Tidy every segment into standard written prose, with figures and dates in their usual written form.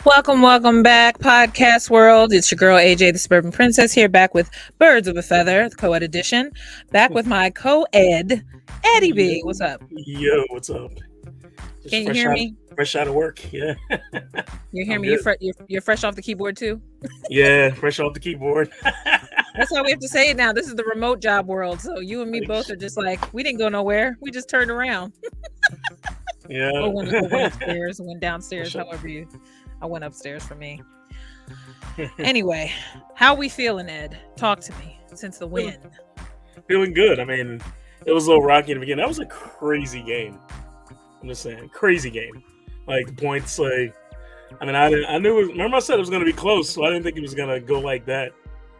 Welcome back, podcast world. It's your girl AJ, the Suburban Princess, here back with Birds of a Feather, the co-ed edition. Back with my co-ed, Eddie B. What's up? Yo, what's up? Just Can you hear me? Fresh out of work. Yeah. You hear I'm me? good. You're fresh off the keyboard too? Yeah, fresh off the keyboard. That's why we have to say it now. This is the remote job world. So you and me both are just like, we didn't go nowhere. We just turned around. Yeah. Or went upstairs, went downstairs, however you... I went upstairs for me. Anyway, how we feeling, Ed? Talk to me since the win. Feeling good. I mean, it was a little rocky in the beginning. That was a crazy game. I'm just saying, crazy game. Like the points, like I mean, I knew. Remember, I said it was going to be close, so I didn't think it was going to go like that.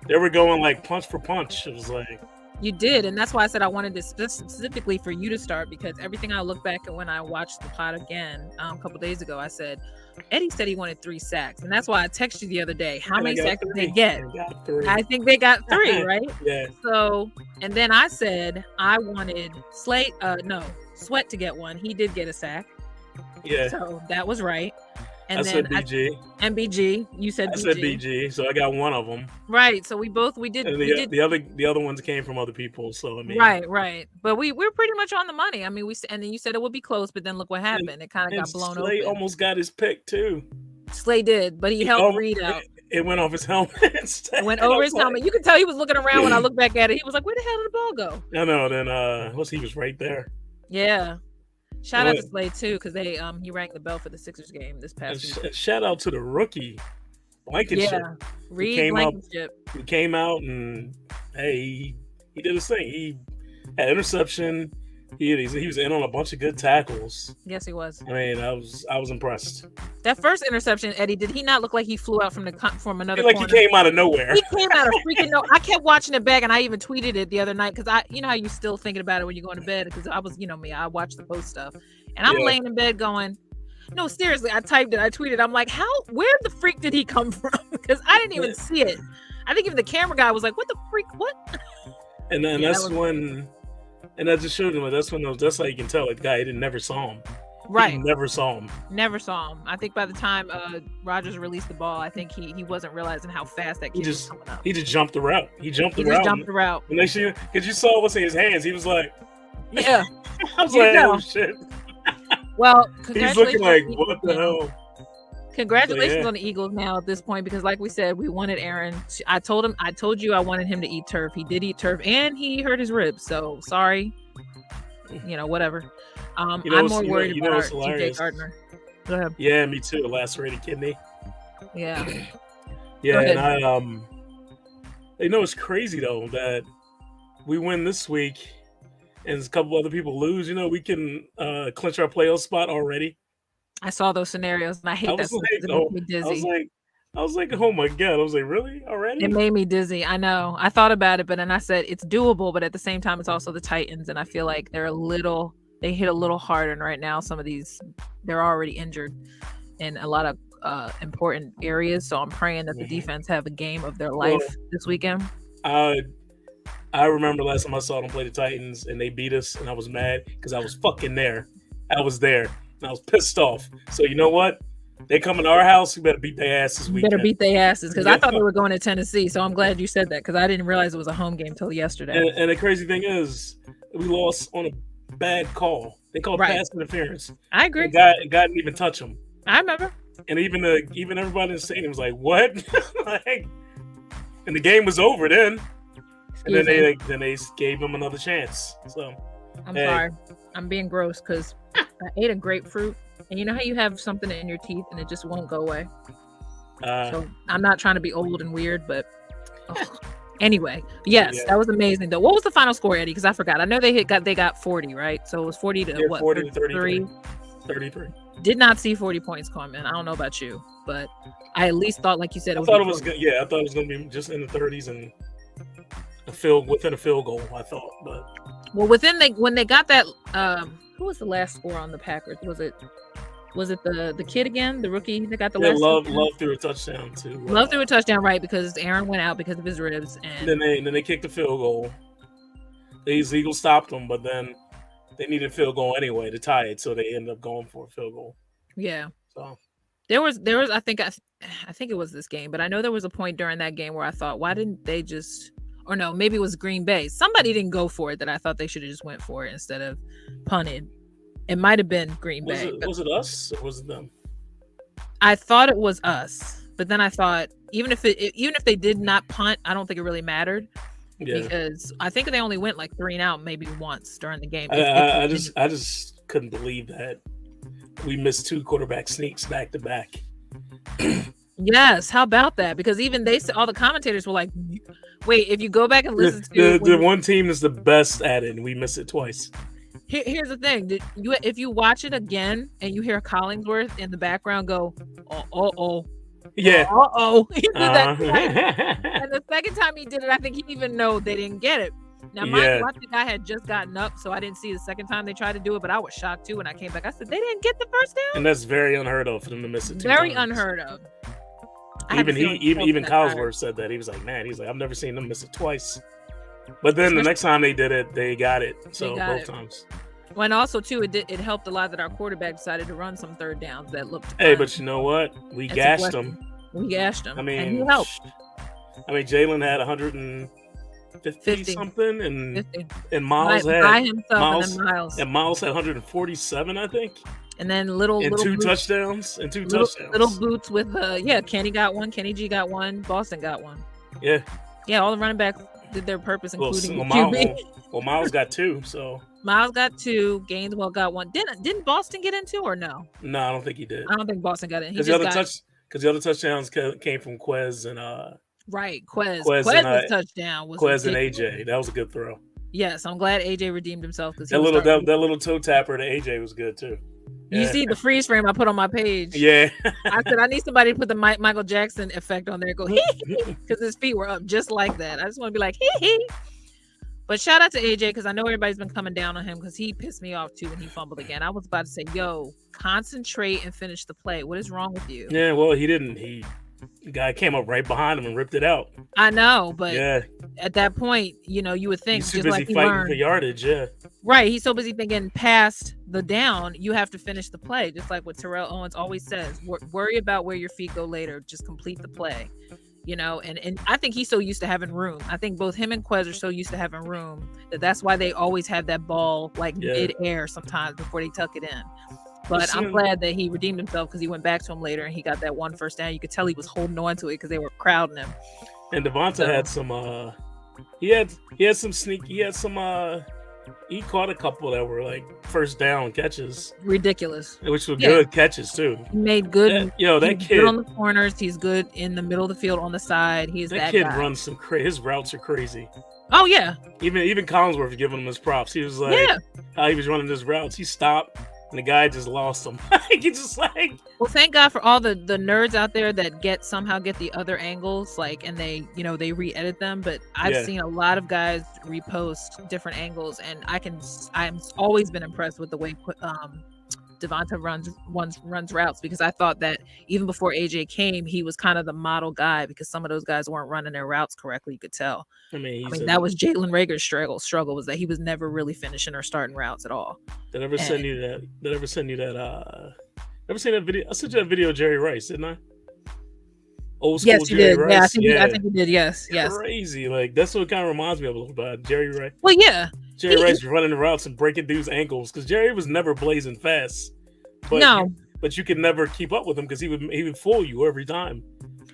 They were going like punch for punch. It was like you did, and that's why I said I wanted this specifically for you to start, because everything I look back at when I watched the pod again a couple days ago, I said Eddie said he wanted 3 sacks, and that's why I texted you the other day. How many sacks did they get? I think they got 3, right? Yeah. So, and then I said I wanted Sweat to get 1. He did get a sack. Yeah. So that was right. And I then said BG. MBG. You said BG. I said BG, so I got one of them. Right. So we did. And the other ones came from other people. So I mean. Right. But we're pretty much on the money. I mean, and then you said it would be close, but then look what happened. It kind of got blown Slay open. almost got his pick too. Slay did, but he helped Reed out. It went off his helmet. It went over his helmet. You could tell he was looking around when I looked back at it. He was like, "Where the hell did the ball go?" I know. Then he was right there. Yeah. Shout out to Slade too, because he rang the bell for the Sixers game this past week. Shout out to the rookie, Blankenship. Yeah, Reed Blankenship. He came out and hey, he did his thing. He had interception. He was in on a bunch of good tackles. Yes, he was. I mean, I was impressed. That first interception, Eddie, did he not look like he flew out from another corner? He came out of nowhere. He came out of freaking no. I kept watching it back, and I even tweeted it the other night because you know how you still thinking about it when you're going to bed, because I was, you know me, I watch the post stuff, and I'm laying in bed going, no, seriously, I typed it, I tweeted, I'm like, where the freak did he come from? Because I didn't even see it. I think even the camera guy was like, what the freak, what? And then and that just showed him. That's how you can tell the guy never saw him. Right. He never saw him. Never saw him. I think by the time Rodgers released the ball, I think he wasn't realizing how fast that kid was coming up. He just jumped the route. He jumped the route. And because you saw what's in his hands, he was like, yeah. I was like, oh shit. Well, he's looking like, what the hell? Congratulations on the Eagles now at this point, because like we said, we wanted Aaron. I told you I wanted him to eat turf. He did eat turf, and he hurt his ribs. So sorry, whatever. I'm more worried about TJ Gardner. Go ahead. Yeah, me too. A lacerated kidney. Yeah. Yeah, and it's crazy though that we win this week, and a couple other people lose. We can clinch our playoff spot already. I saw those scenarios, and I hate that. It made me dizzy. I was like, oh my god! I was like, really already? It made me dizzy. I know. I thought about it, but then I said it's doable. But at the same time, it's also the Titans, and I feel like they hit a little harder. And right now, some of these, they're already injured in a lot of important areas. So I'm praying that the defense have a game of their life this weekend. I remember last time I saw them play the Titans, and they beat us, and I was mad because I was fucking there. I was there. And I was pissed off. So you know what? They come to our house. We better beat their asses. Better beat their asses, because I thought they were going to Tennessee. So I'm glad you said that, because I didn't realize it was a home game till yesterday. And the crazy thing is, we lost on a bad call. They called pass interference. I agree. The guy didn't even touch him. I remember. And even everybody in the stadium was like, "What?" And the game was over then. And then they gave him another chance. So I'm sorry. I'm being gross because I ate a grapefruit, and you know how you have something in your teeth and it just won't go away. So I'm not trying to be old and weird, but anyway, yes, that was amazing though. What was the final score, Eddie? Because I forgot. I know they got 40, right? So it was 40 to what? 40 to 33. 33. Did not see 40 points coming. I don't know about you, but I at least thought, like you said, I thought it was good. Yeah, I thought it was going to be just in the 30s and within a field goal. I thought, but. Well, when they got that, who was the last score on the Packers? Was it the kid again, the rookie that got the last? Love threw a touchdown too. Love threw a touchdown, right? Because Aaron went out because of his ribs, and then they kicked the field goal. These Eagles stopped them, but then they needed a field goal anyway to tie it, so they ended up going for a field goal. Yeah. So There was I think it was this game, but I know there was a point during that game where I thought, why didn't they just, or no, maybe it was Green Bay. Somebody didn't go for it that I thought they should have just went for it instead of punted. It might have been Green Bay. Was it us or was it them? I thought it was us, but then I thought even if they did not punt, I don't think it really mattered. Yeah. Because I think they only went like 3 and out maybe once during the game. I just couldn't believe that we missed 2 quarterback sneaks back to back. Yes, how about that? Because even all the commentators were like, "Wait, if you go back and listen to the one team is the best at it, and we missed it twice." Here's the thing: if you watch it again and you hear Collingsworth in the background go, "Oh, yeah, he did that twice. And the second time he did it, I think he didn't even know they didn't get it. Now, mind you, I think I had just gotten up, so I didn't see the second time they tried to do it, but I was shocked too when I came back. I said, they didn't get the first down? And that's very unheard of for them to miss it 2 Very times. Unheard of. Even Collinsworth said that. He was like, man, I've never seen them miss it twice. But then the next time they did it, they got it. So both times. Well, and also too, it helped a lot that our quarterback decided to run some third downs that looked fun. Hey, but you know what? We gashed them. We gashed them. I mean, and he helped. Jalen had 150 something, and Miles had Miles had 147, I think. And then little touchdowns. Little boots with Kenny got one, Kenny G got one, Boston got one. Yeah. Yeah, all the running backs did their purpose, including QB. Well, Miles got 2, so Miles got 2, Gaineswell got 1. Didn't Boston get in 2 or no? No, I don't think he did. I don't think Boston got in. Because the other touchdowns came from Quez and right, Quez's touchdown was Quez and AJ. That was a good throw. Yes, I'm glad AJ redeemed himself because that little toe tapper to AJ was good too. Yeah. You see the freeze frame I put on my page. Yeah. I said I need somebody to put the Michael Jackson effect on there. Go because his feet were up just like that. I just want to be like hee. But shout out to AJ because I know everybody's been coming down on him because he pissed me off too when he fumbled again. I was about to say, yo, concentrate and finish the play. What is wrong with you? Yeah, well, he didn't. The guy came up right behind him and ripped it out. I know, but at that point, you would think he's too busy fighting for yardage. Yeah, right. He's so busy thinking past the down. You have to finish the play, just like what Terrell Owens always says. Worry about where your feet go later. Just complete the play. And I think he's so used to having room. I think both him and Quez are so used to having room that's why they always have that ball like mid-air sometimes before they tuck it in. But I'm glad that he redeemed himself because he went back to him later and he got that 1 first down. You could tell he was holding on to it because they were crowding him. And Devonta had some he had some sneak. He caught a couple that were like first down catches. Ridiculous. Which were good catches too. He made good. That kid good on the corners. He's good in the middle of the field on the side. That kid guy. runs some his routes are crazy. Oh yeah. Even Collinsworth was giving him his props. He was like, how he was running his routes. He stopped. And the guy just lost him. He just like. Well, thank God for all the nerds out there that somehow get the other angles, and they they re-edit them. But I've seen a lot of guys repost different angles, and I'm always been impressed with the way Devonta runs routes because I thought that even before AJ came, he was kind of the model guy because some of those guys weren't running their routes correctly. You could tell. I mean that was Jalen Reagor's struggle was that he was never really finishing or starting routes at all. Did I ever send you that? Ever seen that video? I sent you that video of Jerry Rice, didn't I? Old school yes, you Jerry did. Rice. Yeah, I think you did. Yes. Crazy. Like that's what it kind of reminds me of a little bit. Jerry Rice. Well, yeah. Jerry Rice running the routes and breaking dudes' ankles because Jerry was never blazing fast. But you could never keep up with him because he would fool you every time.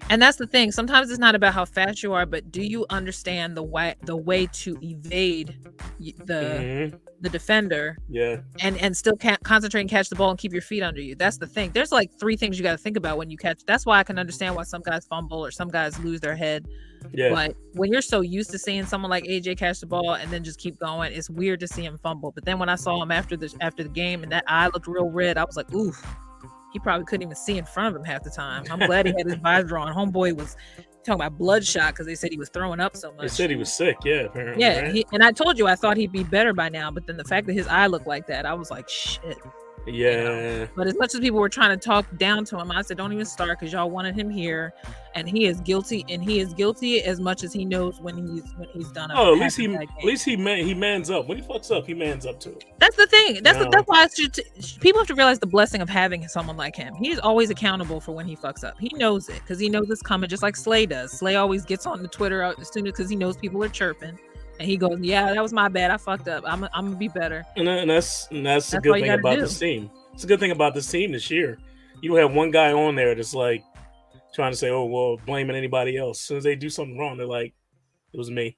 And that's the thing. Sometimes it's not about how fast you are, but do you understand the way to evade the defender? Yeah. And still concentrate and catch the ball and keep your feet under you. That's the thing. There's like 3 things you got to think about when you catch. That's why I can understand why some guys fumble or some guys lose their head. Yeah. But when you're so used to seeing someone like AJ catch the ball and then just keep going, it's weird to see him fumble. But then when I saw him after the game and that eye looked real red, I was like, oof. He probably couldn't even see in front of him half the time. I'm glad he had his visor on. Homeboy was talking about bloodshot because they said he was throwing up so much. They said he was sick, apparently. Yeah, right? And I told you I thought he'd be better by now, but then the fact that his eye looked like that, I was like, shit. Yeah. But as much as people were trying to talk down to him, I said, don't even start because y'all wanted him here, and he is guilty. And he is guilty as much as he knows when he's done Oh, having a bad game. he mans up. When he fucks up, he mans up too. That's the thing. That's why people have to realize the blessing of having someone like him. He's always accountable for when he fucks up. He knows it because he knows it's coming, just like Slay does. Slay always gets on the Twitter as soon as because he knows people are chirping. And he goes, yeah, that was my bad. I fucked up. I'm gonna be better. And that's a good thing about this team. It's a good thing about this team this year. You don't have one guy on there that's like trying to say, oh, well, blaming anybody else. As soon as they do something wrong, they're like, it was me.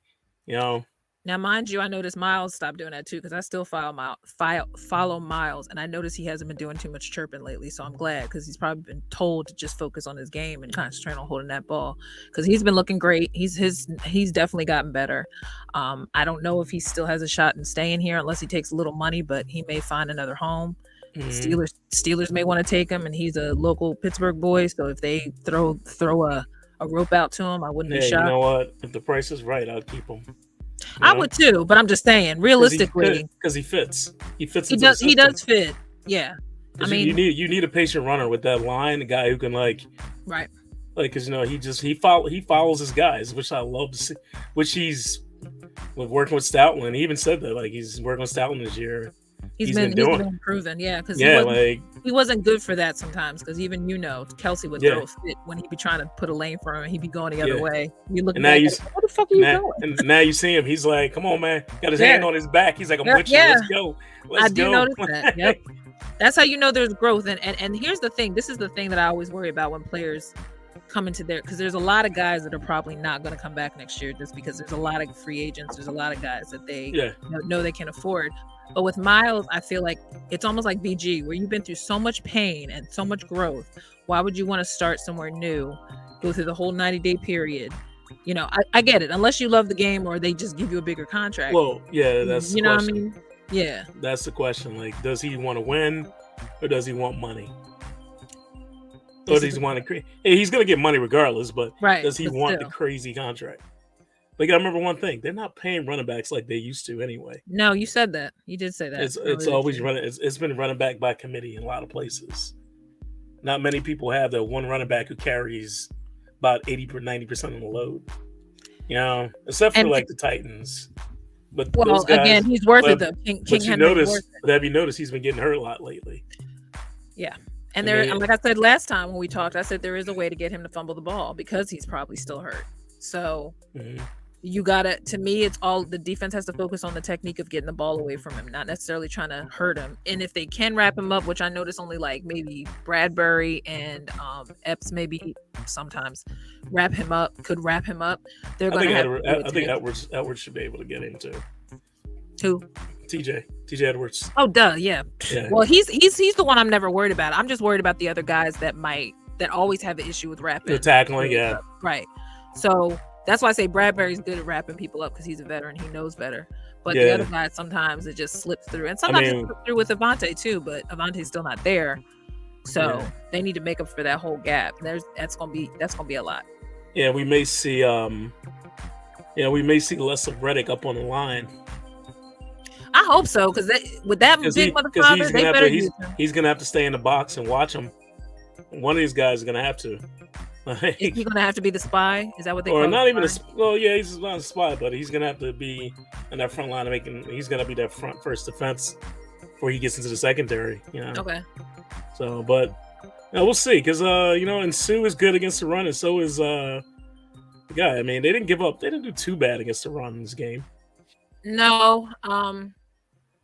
Now, mind you, I noticed Miles stopped doing that too because I still follow Miles, and I noticed he hasn't been doing too much chirping lately. So I'm glad because he's probably been told to just focus on his game and concentrate on holding that ball because he's been looking great. He's definitely gotten better. I don't know if he still has a shot in staying here unless he takes a little money, but he may find another home. Mm-hmm. Steelers may want to take him, and he's a local Pittsburgh boy. So if they throw a rope out to him, I wouldn't be shocked. You know what? If the price is right, I'll keep him. I would too, but I'm just saying, realistically, because he fits. He fits. He does fit. Yeah, I mean, you need a patient runner with that line, a guy who can right, because he follows his guys, which I love to see. Which he's working with Stoutland. He even said that he's working with Stoutland this year. He's been improving, because he wasn't good for that sometimes. Because even Kelsey would throw a fit when he'd be trying to put a lane for him, and he'd be going the other way. You look, what the fuck are you doing? And now you see him. He's like, "Come on, man!" Got his hand on his back. He's like, "I'm with you. Let's go. Let's go." I do notice that. Yep, that's how you know there's growth. And here's the thing. This is the thing that I always worry about when players come into because there's a lot of guys that are probably not going to come back next year just because there's a lot of free agents. There's a lot of guys that they know they can afford. But with Miles, I feel like it's almost like BG, where you've been through so much pain and so much growth. Why would you want to start somewhere new, go through the whole 90-day period? I get it. Unless you love the game or they just give you a bigger contract. Well, yeah, that's the question. What I mean? Yeah. That's the question. Does he want to win or does he want money? Or does he want to create? Hey, he's going to get money regardless, but does he want the crazy contract? But you got to remember one thing: they're not paying running backs like they used to anyway. No, you said that. You did say that. It's always running. It's been running back by committee in a lot of places. Not many people have that one running back who carries about 80-90% of the load. Except for the Titans. But those guys, again, he's worth it though. But have you noticed he's been getting hurt a lot lately? Yeah. And like I said last time when we talked, I said there is a way to get him to fumble the ball because he's probably still hurt. So you gotta, to me, it's all the defense has to focus on the technique of getting the ball away from him, not necessarily trying to hurt him. And if they can wrap him up, which I notice only maybe Bradbury and Epps maybe sometimes could wrap him up. They're going to I think Edwards should be able to get him too. Who? TJ Edwards. Oh, duh, yeah. Well, he's the one I'm never worried about. I'm just worried about the other guys that always have an issue with wrapping. The tackling, right. So that's why I say Bradbury's good at wrapping people up because he's a veteran. He knows better. But the other guys, sometimes it just slips through. And sometimes it slips through with Avante too, but Avante's still not there. So they need to make up for that whole gap. That's gonna be a lot. Yeah, we may see less of Reddick up on the line. I hope so, because with that big motherfucker, he's gonna have to stay in the box and watch him. One of these guys is gonna have to. Is he gonna have to be the spy? Is that what they call? Or not even he's not a spy, but he's gonna have to be in that front line he's gonna be that first defense before he gets into the secondary. Okay. So, but we'll see, because and Sue is good against the run, and so is the guy. I mean, they didn't give up. They didn't do too bad against the run in this game. No.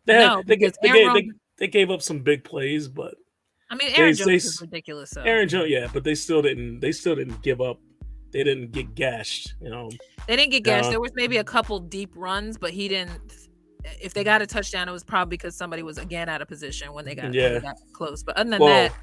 They gave up some big plays, but I mean, Aaron Jones is ridiculous. So. Aaron Jones, but they still didn't give up. They didn't get gashed. They didn't get gashed. There was maybe a couple deep runs, but he didn't. If they got a touchdown, it was probably because somebody was again out of position when they got close. But other than that,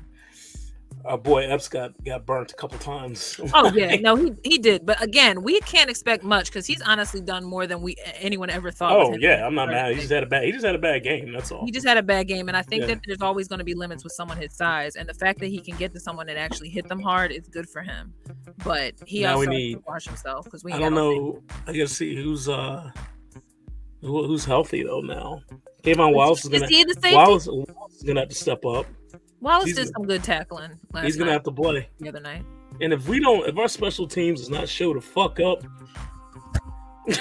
our boy Epps got burnt a couple times. Oh yeah, no, he did. But again, we can't expect much because he's honestly done more than anyone ever thought. Oh yeah, I'm not mad. He just had a bad game. That's all. He just had a bad game, and I think that there's always going to be limits with someone his size, and the fact that he can get to someone and actually hit them hard is good for him. But he also has to watch himself because I don't know. I gotta see who's healthy though now. Kayvon Wallace is gonna. Is he the safety? Wallace, gonna have to step up. Wallace did some good tackling last night. He's gonna have to play the other night. And if our special teams does not show the fuck up,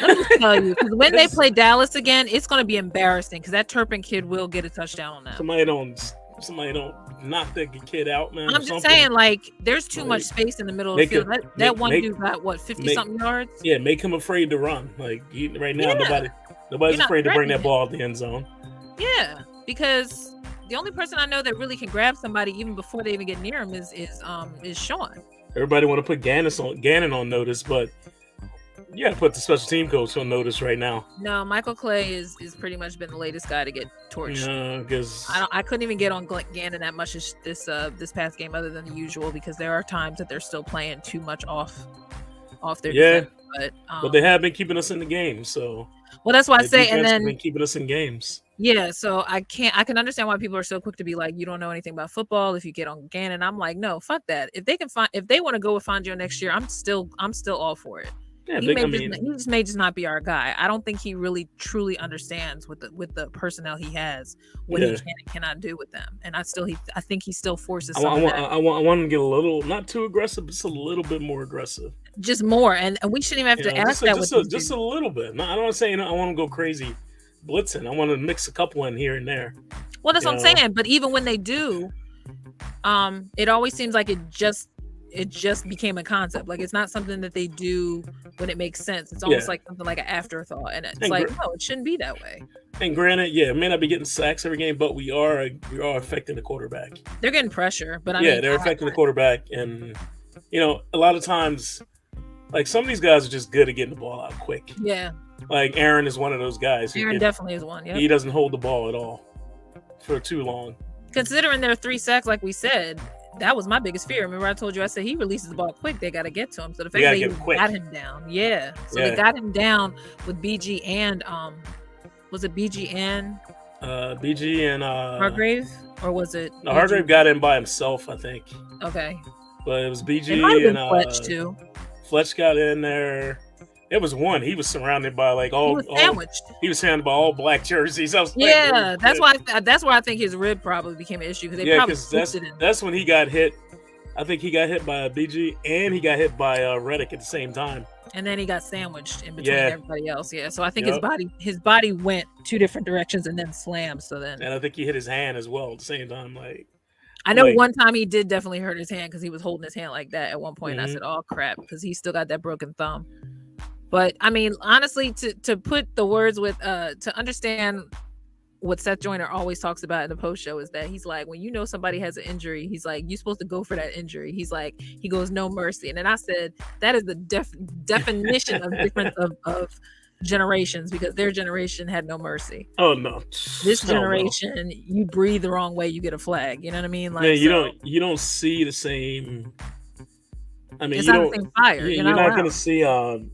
let me tell you, because when they play Dallas again, it's gonna be embarrassing because that Turpin kid will get a touchdown on them. Somebody don't knock that kid out, man. I'm just saying, like, there's too much space in the middle of the field. That one dude got what, 50-something yards? Yeah, make him afraid to run. Like right now, nobody's afraid to bring that ball out the end zone. Yeah, because the only person I know that really can grab somebody even before they even get near him is Sean. Everybody want to put Gannon on notice, but you got to put the special team coach on notice right now. No, Michael Clay is pretty much been the latest guy to get torched. Yeah, because I couldn't even get on Gannon that much this past game, other than the usual, because there are times that they're still playing too much off their defense. But they have been keeping us in the game, so. Well, that's why I say, and then been keeping us in games. Yeah, so I can understand why people are so quick to be like, you don't know anything about football if you get on Gannon. I'm like, no, fuck that. If they want to go with Fangio next year, I'm still all for it. Yeah, he may just not be our guy. I don't think he really truly understands with the personnel he has what he can and cannot do with them. And I think he still forces. I want to get a little, not too aggressive, but just a little bit more aggressive. Just more, and we shouldn't even have to ask that. Just a little bit. No, I don't want to say I want to go crazy blitzing. I want to mix a couple in here and there. Well, that's what I'm saying. But even when they do, it always seems like it just became a concept. Like, it's not something that they do when it makes sense. It's almost like something like an afterthought, and it's like, no, it shouldn't be that way. And granted, it may not be getting sacks every game, but we are affecting the quarterback. They're getting pressure, but they're affecting the quarterback, and a lot of times, like, some of these guys are just good at getting the ball out quick. Yeah. Like Aaron is one of those guys. Aaron definitely is one. Yeah. He doesn't hold the ball at all for too long. Considering there are 3 sacks, like we said, that was my biggest fear. Remember, I told you, I said he releases the ball quick. They got to get to him. So the fact that they got him down, they got him down with BG and was it BG and Hargrave, or was it? No, Hargrave got in by himself, I think. Okay, but it was BG and Fletch too. Fletch got in there. It was one. He was surrounded by he was surrounded by all black jerseys. I was that's why I think his rib probably became an issue, because that's when he got hit. I think he got hit by BG and he got hit by Reddick at the same time. And then he got sandwiched in between everybody else. Yeah, so I think his body went 2 different directions and then slammed. And I think he hit his hand as well at the same time. I know one time he did definitely hurt his hand because he was holding his hand like that at one point. Mm-hmm. And I said, "Oh crap," because he still got that broken thumb. But I mean, honestly, to put the words with to understand what Seth Joyner always talks about in the post show is that he's like, when you know somebody has an injury, he's like, you're supposed to go for that injury. He's like, he goes, no mercy. And then I said, that is the definition of difference of generations, because their generation had no mercy. Oh no, this generation, you breathe the wrong way, you get a flag. You know what I mean? Like, you don't see the same. I mean, it's not the same fire. You're not going to see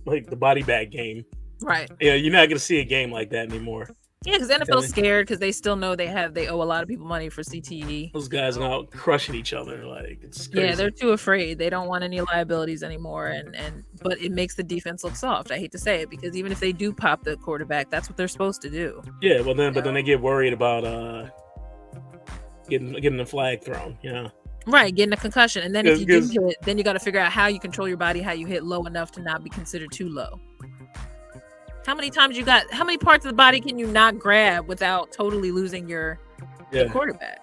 like the body bag game, right? Yeah, you're not going to see a game like that anymore. Yeah, because NFL's scared because they still know they owe a lot of people money for CTE. Those guys are out crushing each other, like, it's crazy. Yeah, they're too afraid. They don't want any liabilities anymore, but it makes the defense look soft. I hate to say it, because even if they do pop the quarterback, that's what they're supposed to do. Yeah, but then they get worried about getting the flag thrown. Right, getting a concussion, and then if you do hit, then you got to figure out how you control your body, how you hit low enough to not be considered too low. How many parts of the body can you not grab without totally losing your quarterback?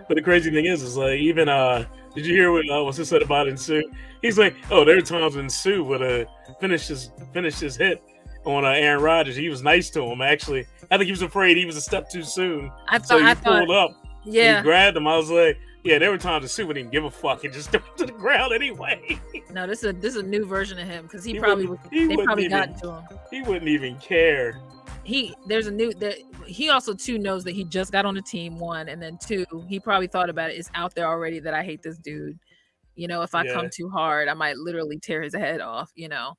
But the crazy thing is like, even did you hear what he said about Sue? He's like, oh, there are times when Sue would have finished his hit on Aaron Rodgers. He was nice to him, actually. I think he was afraid he was a step too soon. I thought pulled up. Yeah, he grabbed him. I was like, yeah, there were times that Sue wouldn't even give a fuck and just threw him to the ground anyway. No, this is a new version of him, because they probably got to him. He wouldn't even care. He also too knows that he just got on the team, 1, and then 2, he probably thought about it. It's out there already that I hate this dude. If I come too hard, I might literally tear his head off. Because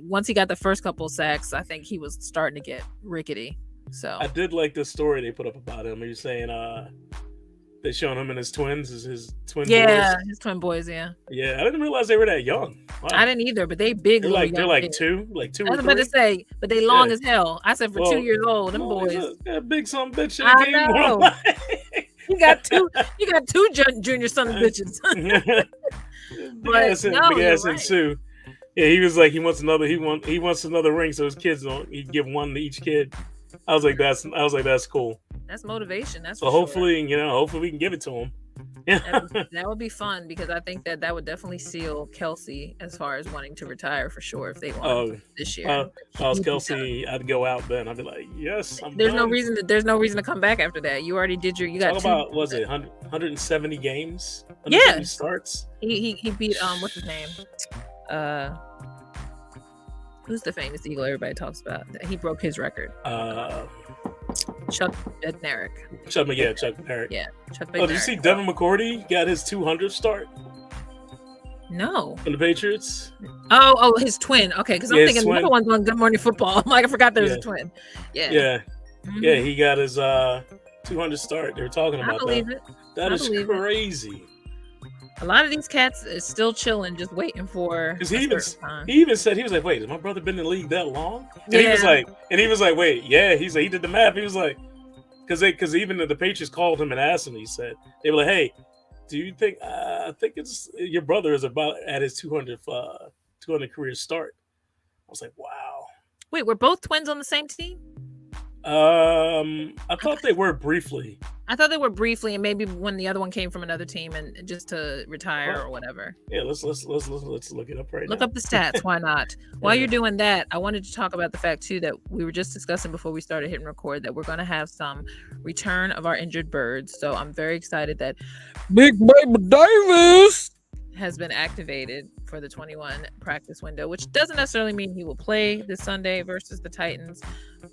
once he got the first couple of sacks, I think he was starting to get rickety. So I did like this story they put up about him. He was saying They showing him and his twins, his twin Yeah, boys. his twin boys. Yeah, Yeah, I didn't realize they were that young. Wow. I didn't either, but they big little They're young like kids. two I or was about to three. say, but they long Yeah. as hell. I said for Well, 2 years old, them no, boys. he's a big son of a bitch in I the game. know. You got two junior son of bitches. Big ass you're and Sue. Yeah, he was like he wants another ring, so his kids don't. He give one to each kid. I was like that's cool. That's motivation. That's So for hopefully we can give it to him. that would be fun because I think that would definitely seal Kelsey as far as wanting to retire for sure if they won this year. If I was Kelsey, I'd go out then. I'd be like, yes, I'm there's done. There's no reason to come back after that. You already did you got about was it 170 games? 170 starts. He beat what's his name? Who's the famous Eagle everybody talks about? He broke his record. Chuck Bednarik. Chuck Bednarik. Yeah, Chuck Bednarik. Oh, did you see Devin McCourty got his 200th start? No. From the Patriots? Oh, his twin. Okay, because I'm thinking the other one's on Good Morning Football. I'm like, I forgot there was a twin. Yeah. Yeah. Mm-hmm. Yeah, he got his 200 start. They were talking about that. Believe it. That is crazy. A lot of these cats is still chilling, just waiting for. Because he even said he was like, "Wait, has my brother been in the league that long?" And he was like, "Wait, yeah." He's like, he did the math. He was like, because even the Patriots called him and asked him. He said they were like, "Hey, do you think? I think it's your brother is about at his 200th career start." I was like, "Wow." Wait, were both twins on the same team? I thought they were briefly. I thought they were briefly, and maybe when the other one came from another team and just to retire or whatever. Yeah, let's look it up right now. Look up the stats. Why not? While you're doing that, I wanted to talk about the fact too that we were just discussing before we started hitting record that we're going to have some return of our injured birds. So I'm very excited that Big Baby Davis has been activated for the 21 practice window, which doesn't necessarily mean he will play this Sunday versus the Titans,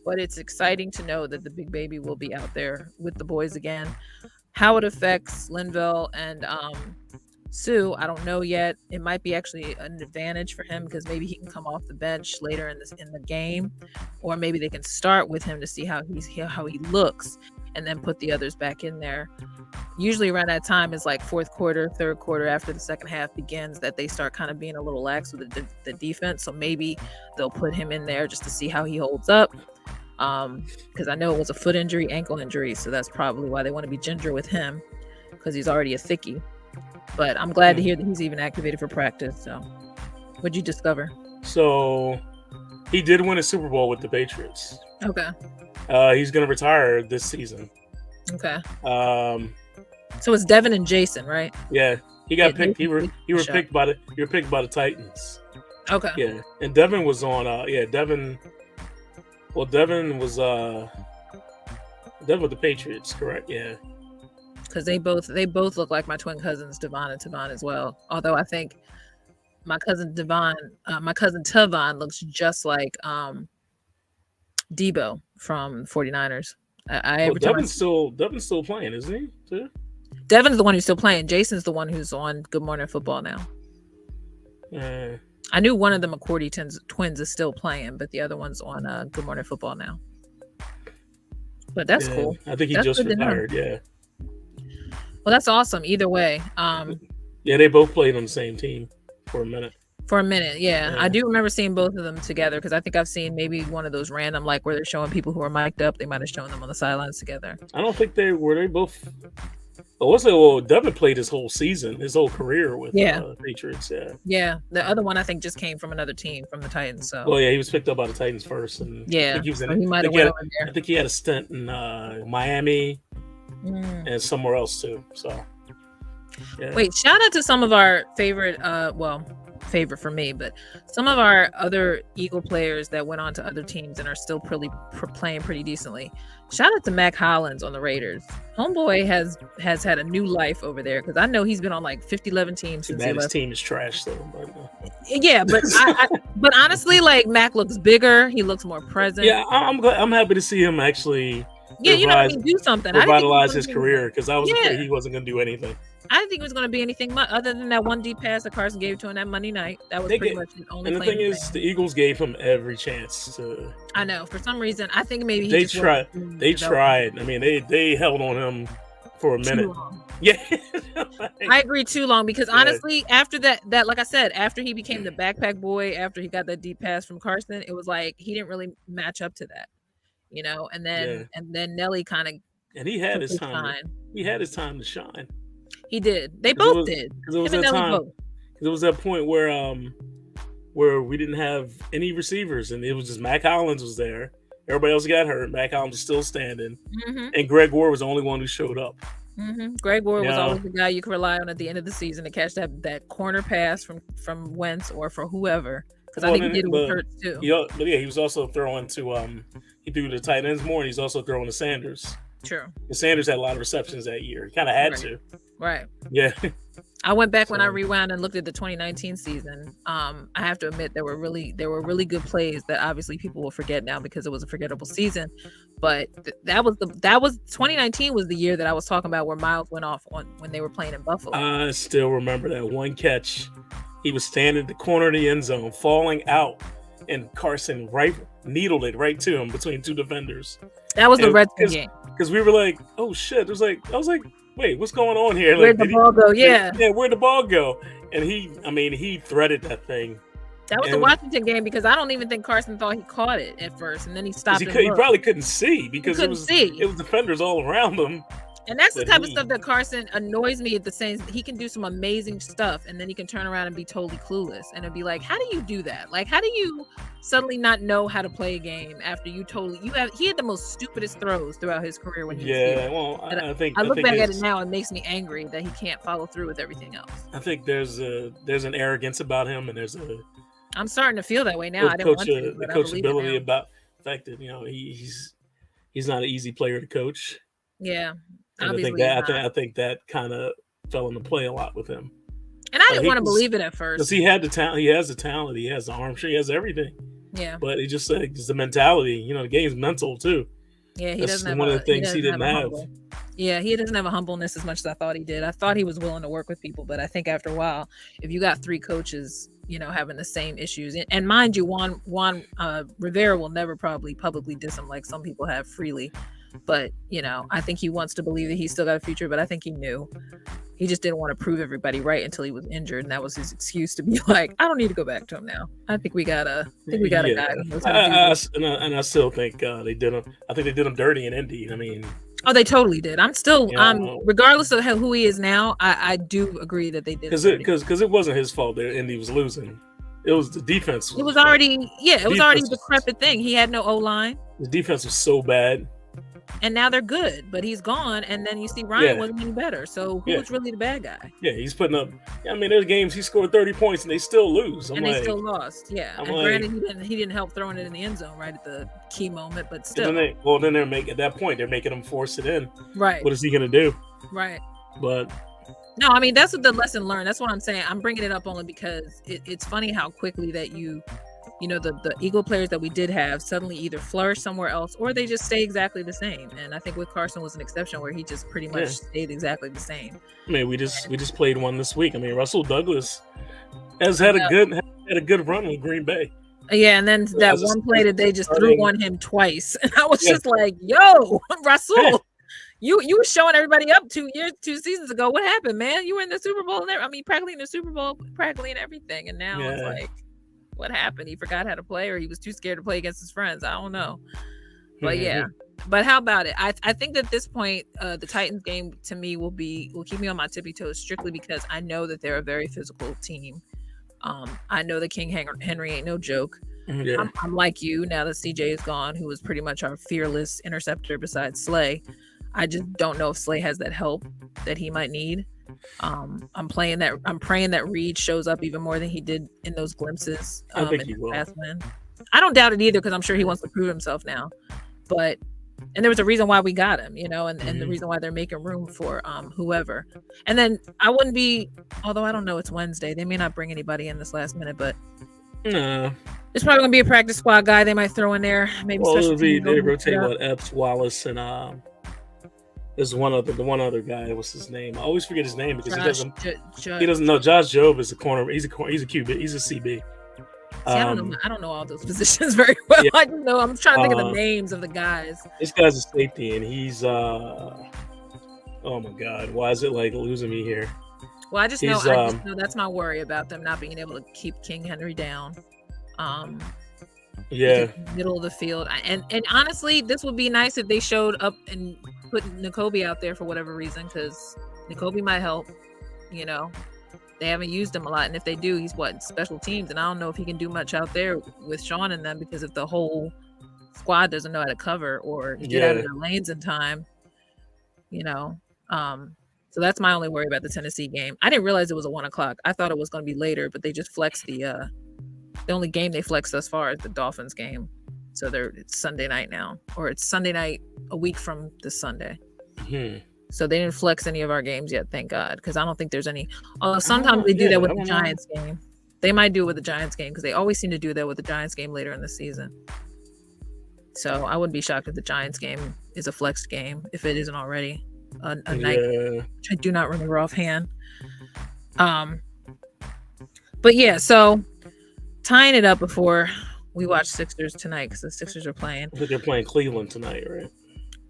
but it's exciting to know that the big baby will be out there with the boys again. How it affects Linville and Sue, I don't know yet. It might be actually an advantage for him because maybe he can come off the bench later in the game, or maybe they can start with him to see how he looks and then put the others back in there. Usually around that time is like fourth quarter, third quarter, after the second half begins, that they start kind of being a little lax with the defense. So maybe they'll put him in there just to see how he holds up. Because I know it was a foot injury, ankle injury. So that's probably why they want to be ginger with him, because he's already a thickie. But I'm glad to hear that he's even activated for practice. So what'd you discover? So he did win a Super Bowl with the Patriots. Okay. He's going to retire this season. Okay. So it's Devin and Jason, right? Yeah, he got picked. You were picked by the Titans. Okay. Yeah, and Devin was on. Devin. Well, Devin was with the Patriots, correct? Yeah. Because they both look like my twin cousins, Devon and Tavon, as well. Although I think my cousin Tavon looks just like Debo from 49ers. Devin's still playing, isn't he? Too? Devin's the one who's still playing. Jason's the one who's on Good Morning Football now. I knew one of the McCourty twins is still playing, but the other one's on Good Morning Football now. But that's cool. I think he just retired. Yeah. Well, that's awesome. Either way. Yeah, they both played on the same team for a minute. Yeah. I do remember seeing both of them together because I think I've seen maybe one of those random, like where they're showing people who are mic'd up. They might have shown them on the sidelines together. I don't think they both. Well, Devin played his whole season, his whole career with the Patriots. Yeah. Yeah. The other one I think just came from another team, from the Titans. So. Well, yeah, he was picked up by the Titans first, and yeah, I think he was he might have went over there. I think he had a stint in Miami and somewhere else too. So. Yeah. Wait, shout out to some of our favorite favorite for me, but some of our other Eagle players that went on to other teams and are still playing pretty decently. Shout out to Mac Hollins on the Raiders. Homeboy has had a new life over there, because I know he's been on like 50-11 teams since he left. His team is trash though. Yeah, but but honestly, like, Mac looks bigger. He looks more present. Yeah, I'm happy to see him actually. Yeah, do something. Revitalize his career, because I was afraid he wasn't going to do anything. I didn't think it was going to be anything other than that one deep pass that Carson gave to him that Monday night. That was pretty much the only. And the thing is, the Eagles gave him every chance to. I know. For some reason, I think maybe they tried. I mean, they held on him for a Too minute. long. Yeah, I agree, too long, because honestly, after that, like I said, after he became the backpack boy, after he got that deep pass from Carson, it was like he didn't really match up to that, and then Nelly kind of and he had took his his time. shine. He had his time to shine. He did. They Because both did. it was Him and that Nelly time. both. Because it was that point where we didn't have any receivers, and it was just Mac Hollins was there. Everybody else got hurt. Mac Hollins was still standing, and Greg Ward was the only one who showed up. Greg Ward was always the guy you could rely on at the end of the season to catch that corner pass from Wentz or for whoever. Because I think he did it with Hurts too. But yeah, he was also throwing to he threw the tight ends more, and he's also throwing to Sanders. True. And Sanders had a lot of receptions that year. He kind of had to. Right. Yeah. I went back when I rewound and looked at the 2019 season. I have to admit there were really good plays that obviously people will forget now because it was a forgettable season. But that was 2019 was the year that I was talking about where Miles went off on when they were playing in Buffalo. I still remember that one catch. He was standing at the corner of the end zone, falling out, and Carson needled it right to him between two defenders. That was the Redskins game. Because we were like, oh shit. I was like, wait, what's going on here? Where'd the ball go? Yeah, where'd the ball go? And he threaded that thing. That was the Washington game because I don't even think Carson thought he caught it at first, and then he stopped. He probably couldn't see because it was defenders all around him. And that's the type of stuff that Carson annoys me at the same. He can do some amazing stuff, and then he can turn around and be totally clueless. And it'd be like, how do you do that? Like, how do you suddenly not know how to play a game after he had the most stupidest throws throughout his career when he was here. Well, I look back at it now, it makes me angry that he can't follow through with everything else. I think there's an arrogance about him, and I'm starting to feel that way now. I didn't want to, but coachability about the fact that he's not an easy player to coach. Yeah. And I think that kind of fell into play a lot with him. And I didn't want to believe it at first. Because he had the talent, he has the talent, he has the arm, he has everything. Yeah. But it just the mentality, the game's mental too. Yeah, that's one of the things he didn't have. Yeah, he doesn't have a humbleness as much as I thought he did. I thought he was willing to work with people, but I think after a while, if you got three coaches, having the same issues, and mind you, Juan Rivera will never probably publicly diss him like some people have freely. But, I think he wants to believe that he's still got a future, but I think he knew. He just didn't want to prove everybody right until he was injured, and that was his excuse to be like, I don't need to go back to him now. I think we got a guy who knows how to do this. And I still think they did him. I think they did him dirty in Indy. I mean, oh, they totally did. I'm still, regardless of who he is now, I do agree that they did. Because it wasn't his fault that Indy was losing. It was the defense. It was already a decrepit thing. He had no O-line. The defense was so bad. And now they're good, but he's gone, and then you see Ryan wasn't any better. So who's really the bad guy? Yeah, he's putting up. I mean, there's games he scored 30 points and they still lose. They still lost. Yeah, granted, he didn't help throwing it in the end zone right at the key moment, but still. Then they're making at that point they're making him force it in. Right. What is he gonna do? Right. But. No, I mean that's what the lesson learned. That's what I'm saying. I'm bringing it up only because it's funny how quickly that the Eagle players that we did have suddenly either flourish somewhere else or they just stay exactly the same. And I think with Carson was an exception where he just pretty much stayed exactly the same. I mean, we just played one this week. I mean, Russell Douglas has had a good run with Green Bay. Yeah, and then that one play that they just threw on him twice, and I was just like, "Yo, Russell, you were showing everybody up 2 seasons ago. What happened, man? You were in the Super Bowl, and practically in the Super Bowl, practically in everything, and now it's like." What happened? He forgot how to play, or he was too scared to play against his friends. I don't know. But but how about it? I think that at this point, the Titans game to me will keep me on my tippy toes strictly because I know that they're a very physical team. I know that King Henry ain't no joke. Yeah. I'm like you now that CJ is gone, who was pretty much our fearless interceptor besides Slay. I just don't know if Slay has that help that he might need. I'm praying that Reed shows up even more than he did in those glimpses. I think he will. I don't doubt it either because I'm sure he wants to prove himself now. But there was a reason why we got him, and the reason why they're making room for whoever. And then I wouldn't be, although I don't know, it's Wednesday. They may not bring anybody in this last minute, but no. There's probably gonna be a practice squad guy they might throw in there. Maybe they rotate Epps, Wallace, and there's one other guy. What's his name? I always forget his name because he doesn't know. Josh Jobe is a corner. He's a QB. He's a CB. See, I don't know all those positions very well. Yeah. I just know I'm trying to think of the names of the guys. This guy's a safety, and he's Oh my God, why is it like losing me here? Well, I just He's know that's my worry about them not being able to keep King Henry down. Because yeah, middle of the field, and honestly, this would be nice if they showed up and put N'Kobe out there for whatever reason, because N'Kobe might help. You know, they haven't used him a lot, and if they do, he's special teams, and I don't know if he can do much out there with Sean and them, because if the whole squad doesn't know how to cover or get out of their lanes in time, you know. So that's my only worry about the Tennessee game. I didn't realize it was a 1:00. I thought it was going to be later, but they just flexed the only game they flexed thus far is the Dolphins game. So it's Sunday night now, or it's Sunday night a week from this Sunday. So they didn't flex any of our games yet, thank God, because I don't think there's any. Sometimes they do that with the Giants game. They might do it with the Giants game, because they always seem to do that with the Giants game later in the season. So I wouldn't be shocked if the Giants game is a flexed game, if it isn't already a night, which I do not remember offhand. But yeah, so tying it up before we watch Sixers tonight, because the Sixers are playing. I think they're playing Cleveland tonight, right?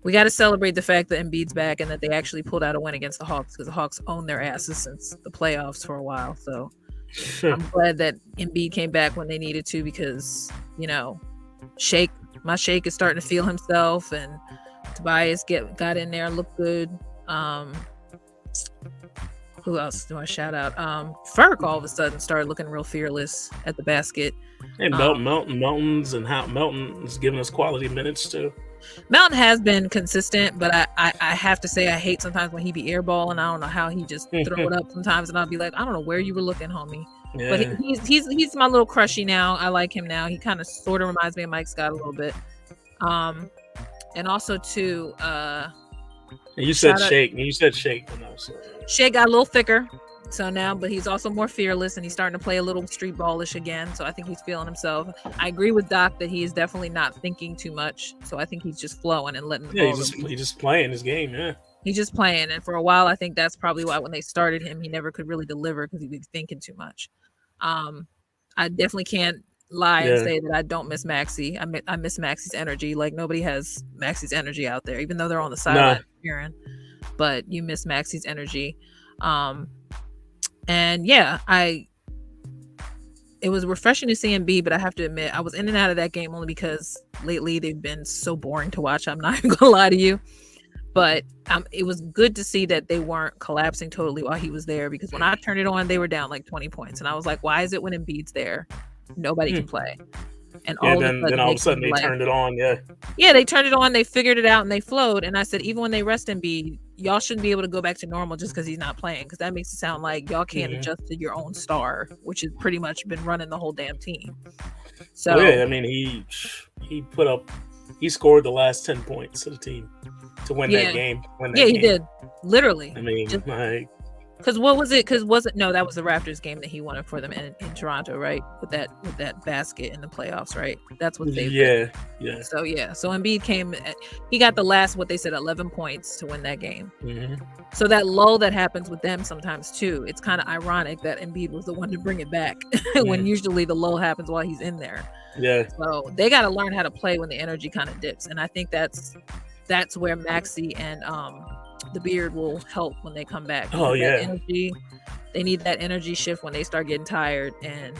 We got to celebrate the fact that Embiid's back and that they actually pulled out a win against the Hawks, because the Hawks own their asses since the playoffs for a while. So I'm glad that Embiid came back when they needed to, because, my Shake is starting to feel himself, and Tobias got in there and looked good. Who else do I shout out? Ferg all of a sudden started looking real fearless at the basket. And Melton's giving us quality minutes too. Melton has been consistent, but I have to say I hate sometimes when he be airballing. I don't know how he just throw it up sometimes, and I'll be like, I don't know where you were looking, homie. Yeah. But he's my little crushy now. I like him now. He kind of sort of reminds me of Mike Scott a little bit. And also too, you said Shake. Shake got a little thicker, so now, but he's also more fearless, and he's starting to play a little street ballish again. So I think he's feeling himself. I agree with Doc that he is definitely not thinking too much. So I think he's just flowing and letting. Yeah, he's just playing his game. Yeah, he's just playing, and for a while, I think that's probably why when they started him, he never could really deliver, because he'd be thinking too much. I definitely can't lie and say that I don't miss Maxey. I miss Maxey's energy. Like, nobody has Maxey's energy out there, even though they're on the sideline cheering. But you miss Maxey's energy. And yeah, it was refreshing to see Embiid, but I have to admit, I was in and out of that game only because lately they've been so boring to watch. I'm not even gonna lie to you. But it was good to see that they weren't collapsing totally while he was there, because when I turned it on, they were down like 20 points. And I was like, why is it when Embiid's there, nobody can play? And then all of a sudden they turned it on. Yeah, they turned it on. They figured it out and they flowed. And I said, even when they rest Embiid, y'all shouldn't be able to go back to normal just because he's not playing, because that makes it sound like y'all can't adjust to your own star, which has pretty much been running the whole damn team. So I mean, he scored the last 10 points of the team to win that game. He did. Literally. I mean, because what was it? No, that was the Raptors game that he won it for them in Toronto, right? With that basket in the playoffs, right? That's what they did. So Embiid came. He got the last, what they said, 11 points to win that game. So that lull that happens with them sometimes too. It's kind of ironic that Embiid was the one to bring it back when usually the lull happens while he's in there. Yeah. So they got to learn how to play when the energy kind of dips, and I think that's where Maxey and the Beard will help when they come back. Energy, they need that energy shift when they start getting tired, and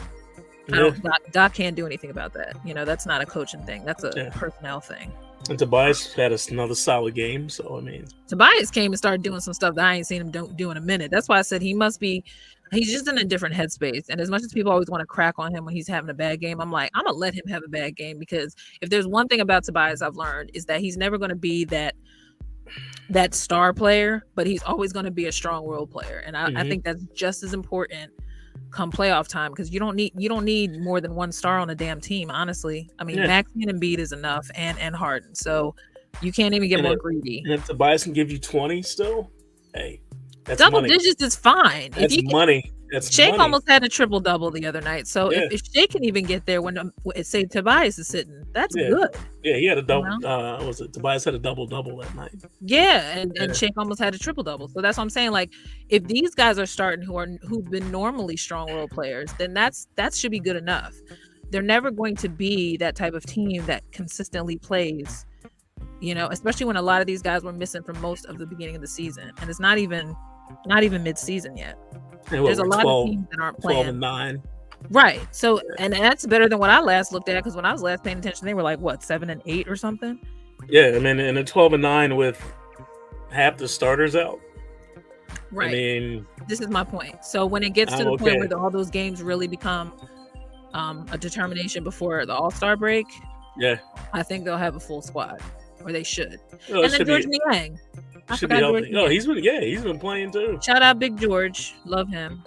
Doc can't do anything about that. That's not a coaching thing. That's a personnel thing. And Tobias had another solid game. So I mean, Tobias came and started doing some stuff that I ain't seen him do in a minute. That's why I said he's just in a different headspace. And as much as people always want to crack on him when he's having a bad game, I'm like, I'm gonna let him have a bad game, because if there's one thing about Tobias I've learned, is that he's never going to be that star player, but he's always going to be a strong role player. And I think that's just as important come playoff time, because you don't need more than one star on a damn team, honestly. I mean, Maxey and Embiid is enough, and Harden, so you can't even get more greedy. And if Tobias can give you 20 still, hey, that's double money. Digits is fine. That's money. That's Shake money. almost had a triple double the other night. So if Shake can even get there when say Tobias is sitting, that's good. Yeah, he had a double. Tobias had a double that night? Yeah, and Shake almost had a triple double. So that's what I'm saying. Like, if these guys are starting who've been normally strong role players, then that should be good enough. They're never going to be that type of team that consistently plays especially when a lot of these guys were missing from most of the beginning of the season, and it's not even mid-season yet. There's a lot of teams that aren't playing. 12-9. Right. So, and that's better than what I last looked at, because when I was last paying attention, they were like, what, 7-8 or something? Yeah, I mean, and a 12-9 with half the starters out. Right. I mean, this is my point. So when it gets to the point where all those games really become a determination before the All-Star break, yeah, I think they'll have a full squad, or they should. Well, and then George Niang. Should be healthy. Oh, he's been playing too. Shout out Big George, love him.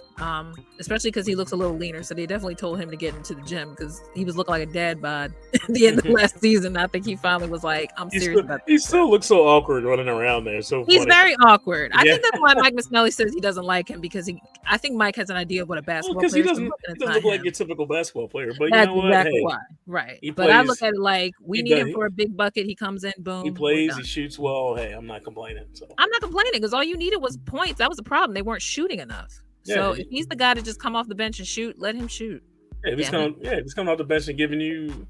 Especially because he looks a little leaner, so they definitely told him to get into the gym because he was looking like a dad bod at the end of last season. I think he finally was like, "I'm serious about this." He still looks so awkward running around there. So he's funny. very awkward. I think that's why Mike Misnelli says he doesn't like him, because I think Mike has an idea of what a basketball player is. Because he doesn't look like your typical basketball player. But that's you know what? Exactly hey, why. Right. But plays, I look at it like we need him for a big bucket. He comes in, boom. He plays. He shoots well. Hey, I'm not complaining. So I'm not complaining, because all you needed was points. That was the problem. They weren't shooting enough. So if he's the guy to just come off the bench and shoot, let him shoot. Yeah, if he's coming off the bench and hitting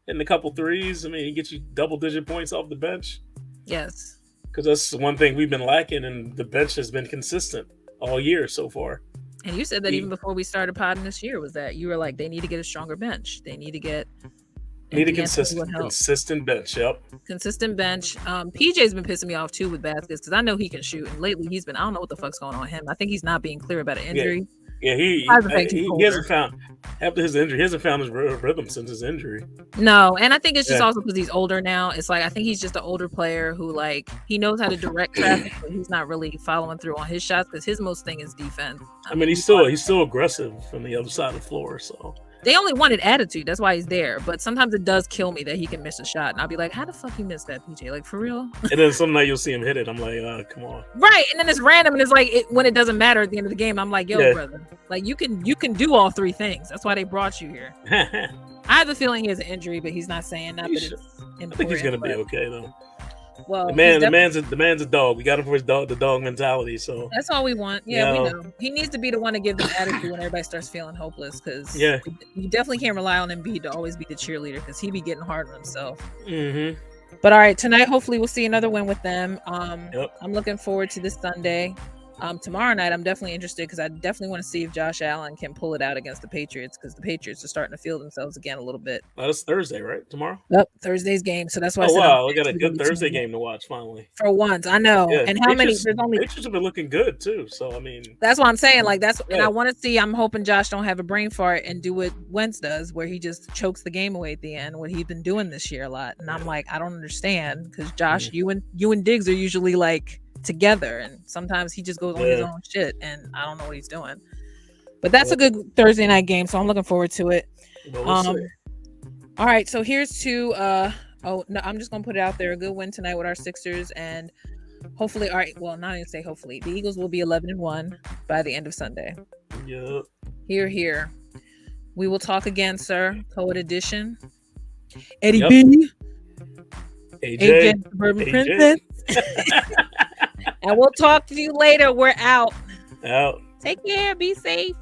a couple threes, I mean, he gets you double-digit points off the bench. Yes. Because that's one thing we've been lacking, and the bench has been consistent all year so far. And you said that even before we started podding this year, was that you were like, they need to get a stronger bench. They need to get... Need a consistent bench. Yep. Consistent bench. PJ's been pissing me off too with baskets, because I know he can shoot, and lately he's been, I don't know what the fuck's going on with him. I think he's not being clear about an injury. Yeah, he hasn't found, after his injury, he hasn't found his rhythm since his injury. No, and I think it's just also because he's older now. It's like, I think he's just an older player who, like, he knows how to direct traffic, but he's not really following through on his shots, because his most thing is defense. I mean, he's still aggressive from the other side of the floor, so. They only wanted attitude. That's why he's there. But sometimes it does kill me that he can miss a shot. And I'll be like, how the fuck you missed that, PJ? Like, for real? And then some night you'll see him hit it. I'm like, come on. Right. And then it's random. And it's like, when it doesn't matter at the end of the game, I'm like, yo, brother. Like, you can do all three things. That's why they brought you here. I have a feeling he has an injury, but he's not saying that. But it's important. I think he's going to be okay, though. Well, the man's a dog. We got him for the dog mentality. So that's all we want. Yeah, we know he needs to be the one to give them attitude when everybody starts feeling hopeless. Because you definitely can't rely on Embiid to always be the cheerleader, because he be getting hard on himself. Mm-hmm. But all right, tonight hopefully we'll see another win with them. I'm looking forward to this Sunday. Tomorrow night, I'm definitely interested, because I definitely want to see if Josh Allen can pull it out against the Patriots, because the Patriots are starting to feel themselves again a little bit. That's Thursday, right? Tomorrow? Yep, Thursday's game. So that's why we got a good Thursday game to watch finally. For once, I know. Yeah, and how many? There's only Patriots have been looking good too. So I mean, that's what I'm saying. Like and I want to see. I'm hoping Josh don't have a brain fart and do what Wentz does, where he just chokes the game away at the end. What he's been doing this year a lot, and I'm like, I don't understand, because Josh, you and Diggs are usually like together, and sometimes he just goes on his own shit, and I don't know what he's doing. But that's a good Thursday night game, so I'm looking forward to it. All right, so here's to I'm just gonna put it out there, a good win tonight with our Sixers, and hopefully, all right, well, not even say hopefully, the Eagles will be 11-1 by the end of Sunday. Yep. Here. We will talk again, sir. CoEd Edition. Eddie B. AJ Suburban Princess. And we'll talk to you later. We're out. Out. Take care. Be safe.